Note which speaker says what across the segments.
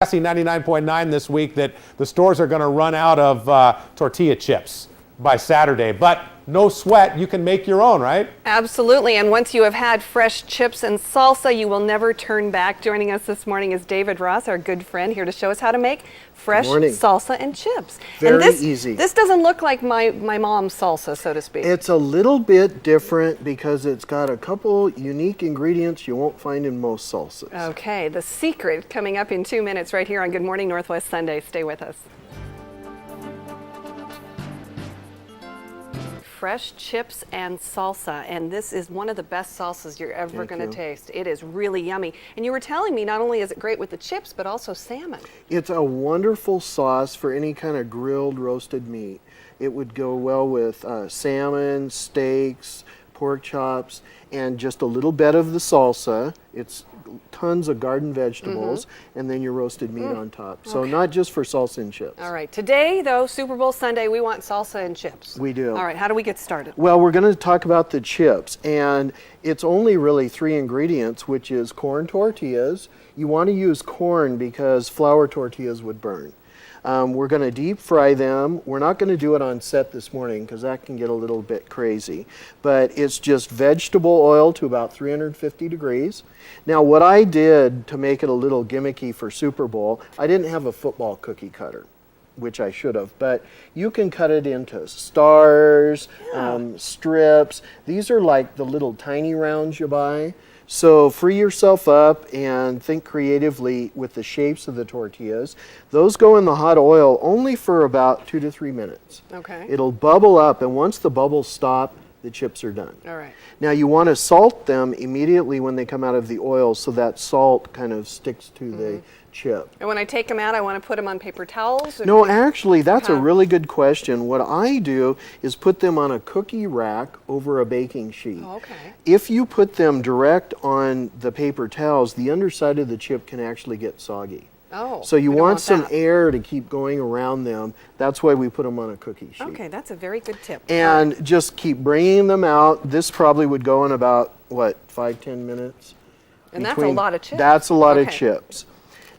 Speaker 1: 99.9 this week that the stores are going to run out of tortilla chips by Saturday, but no sweat, you can make your own, right?
Speaker 2: Absolutely, and once you have had fresh chips and salsa, you will never turn back. Joining us this morning is David Ross, our good friend, here to show us how to make fresh salsa and chips.
Speaker 3: Very easy.
Speaker 2: This doesn't look like my mom's salsa, so to speak.
Speaker 3: It's a little bit different because it's got a couple unique ingredients you won't find in most salsas.
Speaker 2: Okay, the secret coming up in 2 minutes right here on Good Morning Northwest Sunday. Stay with us. Fresh chips and salsa, and this is one of the best salsas you're ever going to taste. It is really yummy. And you were telling me not only is it great with the chips, but also salmon.
Speaker 3: It's a wonderful sauce for any kind of grilled roasted meat. It would go well with salmon, steaks, pork chops, and just a little bit of the salsa. It's tons of garden vegetables, and then your roasted meat on top. So not just for salsa and chips.
Speaker 2: All right. Today, though, Super Bowl Sunday, we want salsa and chips.
Speaker 3: We do.
Speaker 2: All right. How do we get started?
Speaker 3: Well, we're going to talk about the chips, and it's only really 3 ingredients, which is corn tortillas. You want to use corn because flour tortillas would burn. We're going to deep fry them. We're not going to do it on set this morning because that can get a little bit crazy. But it's just vegetable oil to about 350 degrees. Now, what I did to make it a little gimmicky for Super Bowl, I didn't have a football cookie cutter, which I should have, but you can cut it into stars, strips. These are like the little tiny rounds you buy. So free yourself up and think creatively with the shapes of the tortillas. Those go in the hot oil only for about 2 to 3 minutes.
Speaker 2: Okay.
Speaker 3: It'll bubble up, and once the bubbles stop, the chips are done.
Speaker 2: All right.
Speaker 3: Now you want to salt them immediately when they come out of the oil so that salt kind of sticks to the chip.
Speaker 2: And when I take them out, I want to put them on paper towels?
Speaker 3: No, actually, that's a really good question. What I do is put them on a cookie rack over a baking sheet.
Speaker 2: Oh, okay.
Speaker 3: If you put them direct on the paper towels, the underside of the chip can actually get soggy.
Speaker 2: Oh,
Speaker 3: so you want some air to keep going around them. That's why we put them on a cookie sheet.
Speaker 2: Okay, that's a very good tip.
Speaker 3: And just keep bringing them out. This probably would go in about, what, 5-10 minutes?
Speaker 2: And that's a lot of chips.
Speaker 3: That's a lot of chips.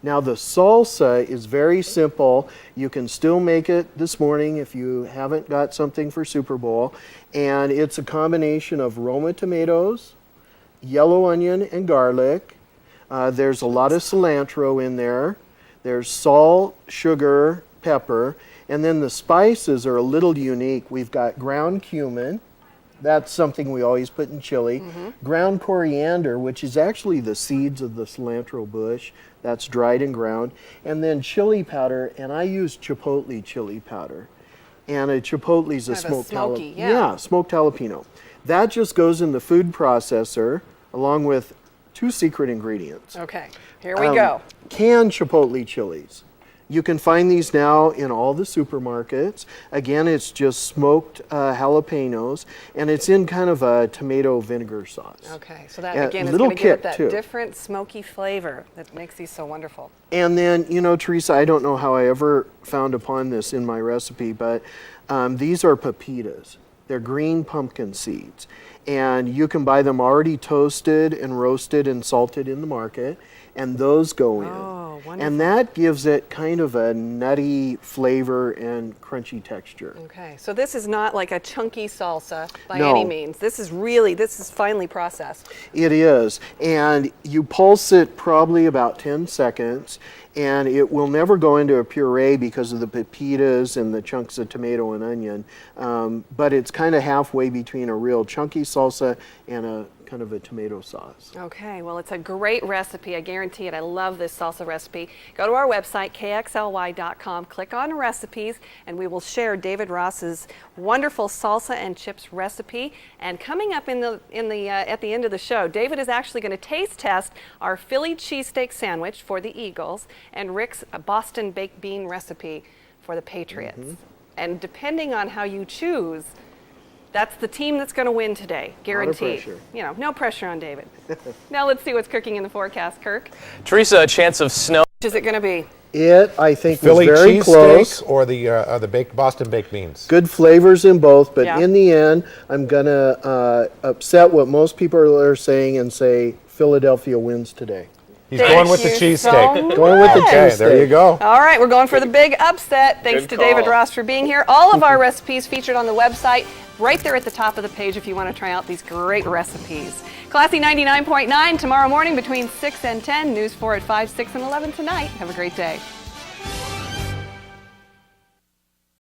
Speaker 3: Now the salsa is very simple. You can still make it this morning if you haven't got something for Super Bowl. And it's a combination of Roma tomatoes, yellow onion, and garlic. There's a lot of cilantro in there. There's salt, sugar, pepper. And then the spices are a little unique. We've got ground cumin. That's something we always put in chili. Ground coriander, which is actually the seeds of the cilantro bush. That's dried and ground. And then chili powder, and I use Chipotle chili powder. And a Chipotle is a smoked jalapeno. Yeah, smoked jalapeno. That just goes in the food processor along with 2 secret ingredients.
Speaker 2: Okay, here we go.
Speaker 3: Canned Chipotle chilies. You can find these now in all the supermarkets. Again, it's just smoked jalapenos, and it's in kind of a tomato vinegar sauce.
Speaker 2: Okay, so that again is going to give it that
Speaker 3: too.
Speaker 2: different smoky flavor that makes these so wonderful.
Speaker 3: And then, you know, Teresa, I don't know how I ever found upon this in my recipe, but these are pepitas. They're green pumpkin seeds. And you can buy them already toasted and roasted and salted in the market, and those go in.
Speaker 2: Oh, wonderful.
Speaker 3: And that gives it kind of a nutty flavor and crunchy texture.
Speaker 2: Okay, so this is not like a chunky salsa by any means. This is finely processed.
Speaker 3: It is, and you pulse it probably about 10 seconds, and it will never go into a puree because of the pepitas and the chunks of tomato and onion, but it's kind of halfway between a real chunky salsa and a kind of a tomato sauce.
Speaker 2: Okay, well, it's a great recipe. I guarantee it. I love this salsa recipe. Go to our website, KXLY.com, click on recipes, and we will share David Ross's wonderful salsa and chips recipe. And coming up at the end of the show, David is actually going to taste test our Philly cheesesteak sandwich for the Eagles and Rick's Boston baked bean recipe for the Patriots. And depending on how you choose, that's the team that's going to win today, guaranteed. You know, no pressure on David. Now let's see what's cooking in the forecast, Kirk.
Speaker 4: Teresa, a chance of snow.
Speaker 2: Which is it going to be?
Speaker 3: I think,
Speaker 1: Philly
Speaker 3: was very close.
Speaker 1: Or the Boston baked beans.
Speaker 3: Good flavors in both, but in the end, I'm going to upset what most people are saying and say Philadelphia wins today.
Speaker 1: He's
Speaker 2: Thank
Speaker 1: going with the
Speaker 2: you
Speaker 1: cheesesteak.
Speaker 2: so
Speaker 3: Going with the
Speaker 2: much.
Speaker 1: Okay, there you go.
Speaker 2: All right, we're going for the big upset. Thanks
Speaker 4: Good
Speaker 2: to David
Speaker 4: call.
Speaker 2: Ross for being here. All of our recipes featured on the website, right there at the top of the page if you want to try out these great recipes. Classy 99.9 tomorrow morning between 6 and 10. News 4 at 5, 6, and 11 tonight. Have a great day.